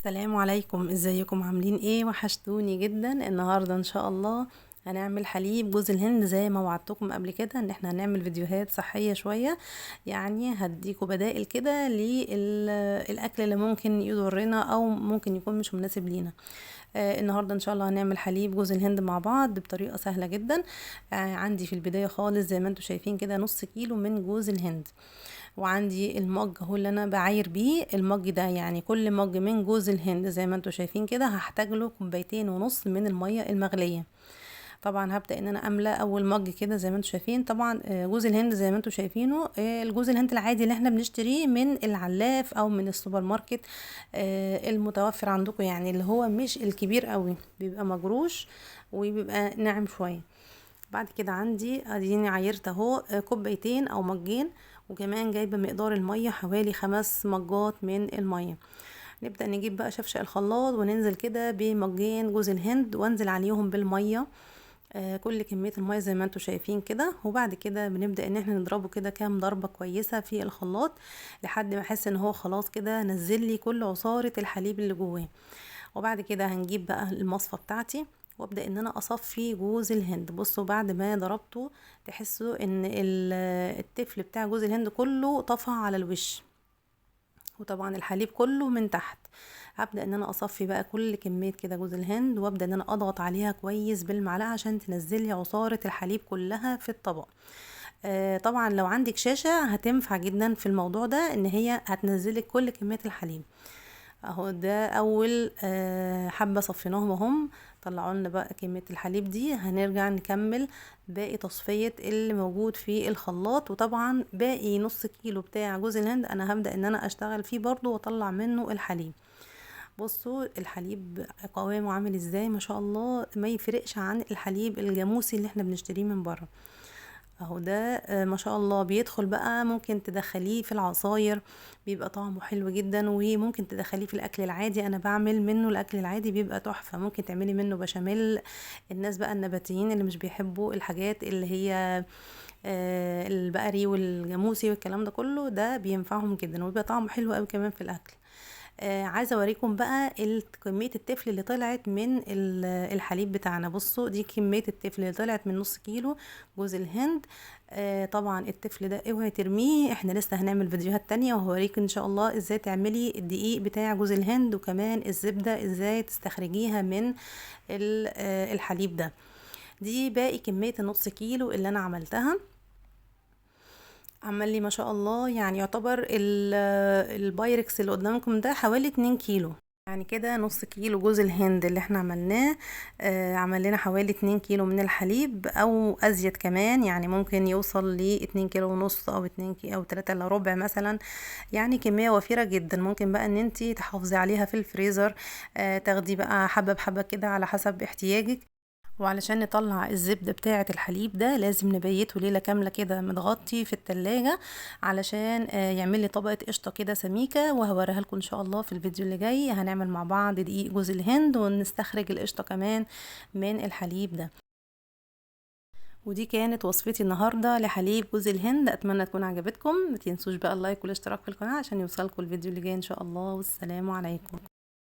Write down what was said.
السلام عليكم، ازيكم؟ عاملين ايه؟ وحشتوني جدا. النهارده ان شاء الله هنعمل حليب جوز الهند زي ما وعدتكم قبل كده ان احنا هنعمل فيديوهات صحية شوية. يعني هديكوا بدائل كده للاكل اللي ممكن يضرنا او ممكن يكون مش مناسب لينا. النهارده ان شاء الله هنعمل حليب جوز الهند مع بعض بطريقة سهلة جدا. عندي في البداية خالص زي ما انتم شايفين كده نص كيلو من جوز الهند. وعندي المج هو اللي انا بعاير بيه المج ده، يعني كل مج من جوز الهند زي ما انتم شايفين كده هحتاج له كوبايتين ونص من المية المغلية. طبعا هبدأ ان انا املى اول مج كده زي ما انتم شايفين. طبعا جوز الهند زي ما انتم شايفينه، الجوز الهند العادي اللي احنا بنشتريه من العلاف او من السوبر ماركت، المتوفر عندكم، يعني اللي هو مش الكبير قوي، بيبقى مجروش وبيبقى ناعم شوية. بعد كده عندي اديني عايرت اهو كوبايتين او مجين، وكمان جايبه مقدار الميه حوالي 5 مجات من الميه. نبدأ نجيب بقى شفشق الخلاط وننزل كده بمجين جوز الهند وانزل عليهم بالميه، كل كمية المية زي ما انتوا شايفين كده. وبعد كده بنبدأ ان احنا نضربه كده كام ضربة كويسة في الخلاط لحد ما احس ان هو خلاص كده نزل لي كل عصارة الحليب اللي جواه. وبعد كده هنجيب بقى المصفى بتاعتي وابدا ان انا اصفي جوز الهند. بصوا بعد ما ضربته تحسوا ان التفل بتاع جوز الهند كله طفى على الوش، وطبعا الحليب كله من تحت. هبدا ان انا اصفي بقى كل كميه كده جوز الهند وابدا ان انا اضغط عليها كويس بالمعلقه عشان تنزل لي عصاره الحليب كلها في الطبق. طبعا لو عندك شاشه هتنفع جدا في الموضوع ده، ان هي هتنزلك كل كميه الحليب. اهو ده اول حبة صفيناهم وهم طلعوا لنا بقى كمية الحليب دي. هنرجع نكمل باقي تصفية اللي موجود في الخلاط. وطبعا باقي نص كيلو بتاع جوز الهند انا هبدأ ان انا اشتغل فيه برضو واطلع منه الحليب. بصوا الحليب قوامه عامل ازاي، ما شاء الله، ما يفرقش عن الحليب الجاموسي اللي احنا بنشتريه من بره. اهو ده ما شاء الله بيدخل بقى، ممكن تدخليه في العصاير بيبقى طعمه حلو جدا، وممكن تدخليه في الاكل العادي. انا بعمل منه الاكل العادي بيبقى تحفة. ممكن تعملي منه بشاميل. الناس بقى النباتيين اللي مش بيحبوا الحاجات اللي هي البقري والجاموسي والكلام ده كله، ده بينفعهم جدا وبيبقى طعمه حلو قوي كمان في الاكل. عايزه اوريكم بقى كميه التفل اللي طلعت من الحليب بتاعنا. بصوا دي كميه التفل اللي طلعت من نص كيلو جوز الهند. طبعا التفل ده اوعي ترميه، احنا لسه هنعمل فيديوهات تانية وهوريك ان شاء الله ازاي تعملي الدقيق بتاع جوز الهند، وكمان الزبده ازاي تستخرجيها من الحليب ده. دي باقي كميه النص كيلو اللي انا عملتها. عمل لي ما شاء الله، يعني يعتبر البايركس اللي قدامكم ده حوالي 2 كيلو. يعني كده نص كيلو جوز الهند اللي احنا عملناه عمل لنا حوالي 2 كيلو من الحليب او ازيد كمان، يعني ممكن يوصل ل 2 كيلو ونص او 2 كيلو او 3 الا ربع مثلا. يعني كمية وفيرة جدا. ممكن بقى ان انتي تحافظي عليها في الفريزر، تاخدي بقى حبة بحبة كده على حسب احتياجك. وعلشان نطلع الزبدة بتاعة الحليب ده لازم نبيته ليلة كاملة كده متغطي في التلاجة، علشان يعمل لي طبقة قشطة كده سميكة. وهوريها لكم ان شاء الله في الفيديو اللي جاي. هنعمل مع بعض دقيق جوز الهند ونستخرج القشطة كمان من الحليب ده. ودي كانت وصفتي النهاردة لحليب جوز الهند. اتمنى تكون عجبتكم. متنسوش بقى اللايك والاشتراك في القناة عشان يوصلكم الفيديو اللي جاي ان شاء الله. والسلام عليكم.